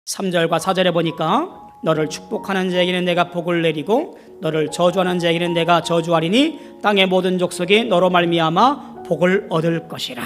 3절과 4절에 보니까 너를 축복하는 자에게는 내가 복을 내리고 너를 저주하는 자에게는 내가 저주하리니 땅의 모든 족속이 너로 말미암아 복을 얻을 것이라.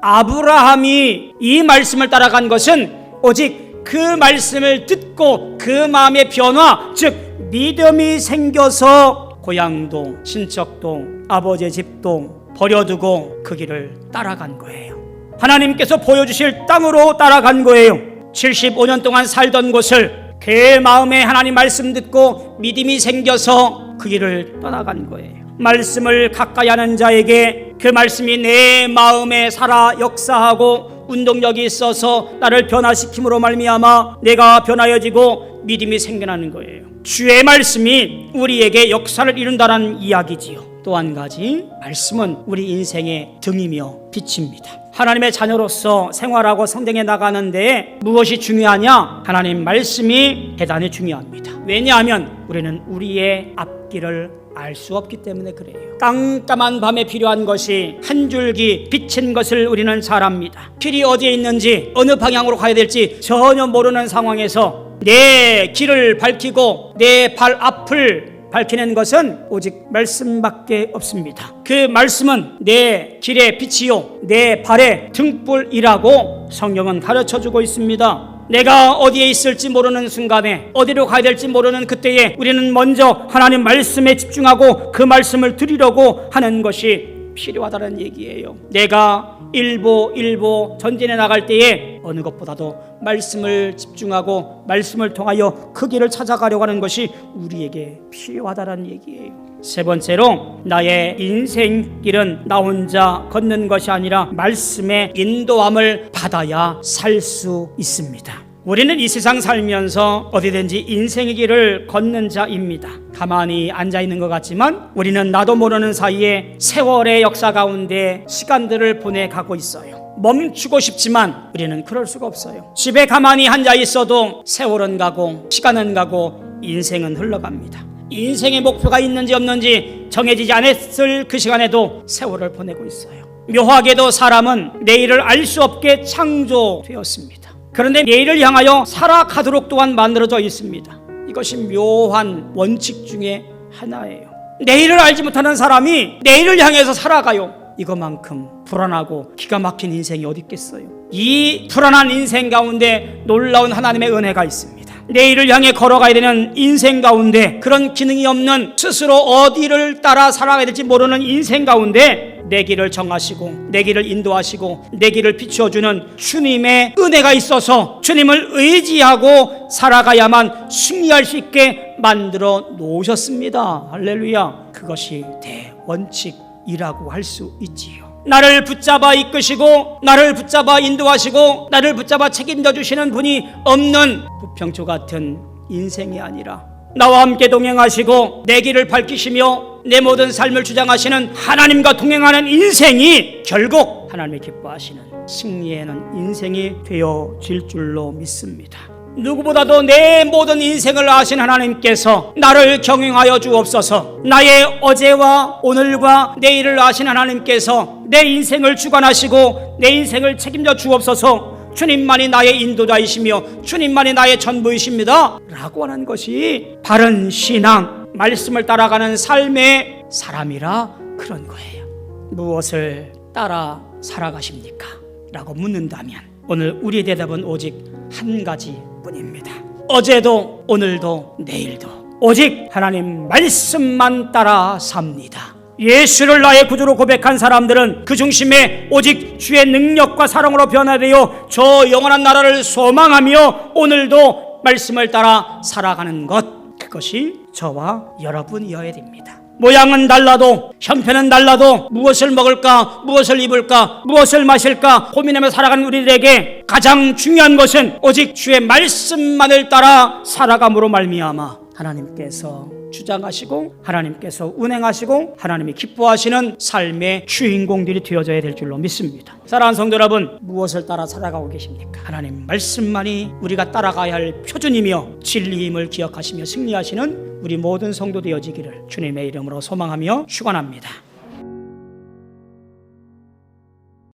아브라함이 이 말씀을 따라간 것은 오직 그 말씀을 듣고 그 마음의 변화, 즉 믿음이 생겨서 고향도 친척도 아버지의 집도 버려두고 그 길을 따라간 거예요. 하나님께서 보여주실 땅으로 따라간 거예요. 75년 동안 살던 곳을 그 마음에 하나님 말씀 듣고 믿음이 생겨서 그 길을 떠나간 거예요. 말씀을 가까이 하는 자에게 그 말씀이 내 마음에 살아 역사하고 운동력이 있어서 나를 변화시킴으로 말미암아 내가 변화해지고 믿음이 생겨나는 거예요. 주의 말씀이 우리에게 역사를 이룬다는 이야기지요. 또 한 가지, 말씀은 우리 인생의 등이며 빛입니다. 하나님의 자녀로서 생활하고 성장해 나가는데 무엇이 중요하냐? 하나님 말씀이 대단히 중요합니다. 왜냐하면 우리는 우리의 앞길을 알 수 없기 때문에 그래요. 깜깜한 밤에 필요한 것이 한 줄기 비친 것을 우리는 잘 압니다. 길이 어디에 있는지 어느 방향으로 가야 될지 전혀 모르는 상황에서 내 길을 밝히고 내 발 앞을 밝히는 것은 오직 말씀밖에 없습니다. 그 말씀은 내 길의 빛이요 내 발의 등불이라고 성경은 가르쳐주고 있습니다. 내가 어디에 있을지 모르는 순간에 어디로 가야 될지 모르는 그때에 우리는 먼저 하나님 말씀에 집중하고 그 말씀을 드리려고 하는 것이 필요하다는 얘기예요. 내가 일보 전진해 나갈 때에 어느 것보다도 말씀을 집중하고 말씀을 통하여 그 길을 찾아가려고 하는 것이 우리에게 필요하다는 얘기예요. 세 번째로, 나의 인생길은 나 혼자 걷는 것이 아니라 말씀의 인도함을 받아야 살 수 있습니다. 우리는 이 세상 살면서 어디든지 인생의 길을 걷는 자입니다. 가만히 앉아있는 것 같지만 우리는 나도 모르는 사이에 세월의 역사 가운데 시간들을 보내가고 있어요. 멈추고 싶지만 우리는 그럴 수가 없어요. 집에 가만히 앉아있어도 세월은 가고 시간은 가고 인생은 흘러갑니다. 인생의 목표가 있는지 없는지 정해지지 않았을 그 시간에도 세월을 보내고 있어요. 묘하게도 사람은 내일을 알 수 없게 창조되었습니다. 그런데 내일을 향하여 살아가도록 또한 만들어져 있습니다. 이것이 묘한 원칙 중에 하나예요. 내일을 알지 못하는 사람이 내일을 향해서 살아가요. 이것만큼 불안하고 기가 막힌 인생이 어디 있겠어요. 이 불안한 인생 가운데 놀라운 하나님의 은혜가 있습니다. 내일을 향해 걸어가야 되는 인생 가운데 그런 기능이 없는 스스로 어디를 따라 살아가야 될지 모르는 인생 가운데 내 길을 정하시고 내 길을 인도하시고 내 길을 비추어주는 주님의 은혜가 있어서 주님을 의지하고 살아가야만 승리할 수 있게 만들어 놓으셨습니다. 할렐루야. 그것이 대원칙이라고 할 수 있지요. 나를 붙잡아 이끄시고 나를 붙잡아 인도하시고 나를 붙잡아 책임져 주시는 분이 없는 부평초 같은 인생이 아니라 나와 함께 동행하시고 내 길을 밝히시며 내 모든 삶을 주장하시는 하나님과 동행하는 인생이 결국 하나님이 기뻐하시는 승리하는 인생이 되어질 줄로 믿습니다. 누구보다도 내 모든 인생을 아신 하나님께서 나를 경영하여 주옵소서. 나의 어제와 오늘과 내일을 아신 하나님께서 내 인생을 주관하시고 내 인생을 책임져 주옵소서. 주님만이 나의 인도자이시며 주님만이 나의 전부이십니다 라고 하는 것이 바른 신앙, 말씀을 따라가는 삶의 사람이라 그런 거예요. 무엇을 따라 살아가십니까? 라고 묻는다면 오늘 우리의 대답은 오직 한 가지 뿐입니다. 어제도 오늘도 내일도 오직 하나님 말씀만 따라 삽니다. 예수를 나의 구주로 고백한 사람들은 그 중심에 오직 주의 능력과 사랑으로 변화되어 저 영원한 나라를 소망하며 오늘도 말씀을 따라 살아가는 것, 그것이 저와 여러분이어야 됩니다. 모양은 달라도 형편은 달라도 무엇을 먹을까 무엇을 입을까 무엇을 마실까 고민하며 살아가는 우리들에게 가장 중요한 것은 오직 주의 말씀만을 따라 살아감으로 말미암아 하나님께서 주장하시고 하나님께서 운행하시고 하나님이 기뻐하시는 삶의 주인공들이 되어져야 될 줄로 믿습니다. 사랑하는 성도 여러분, 무엇을 따라 살아가고 계십니까? 하나님 말씀만이 우리가 따라가야 할 표준이며 진리임을 기억하시며 승리하시는 우리 모든 성도 되어지기를 주님의 이름으로 소망하며 축원합니다.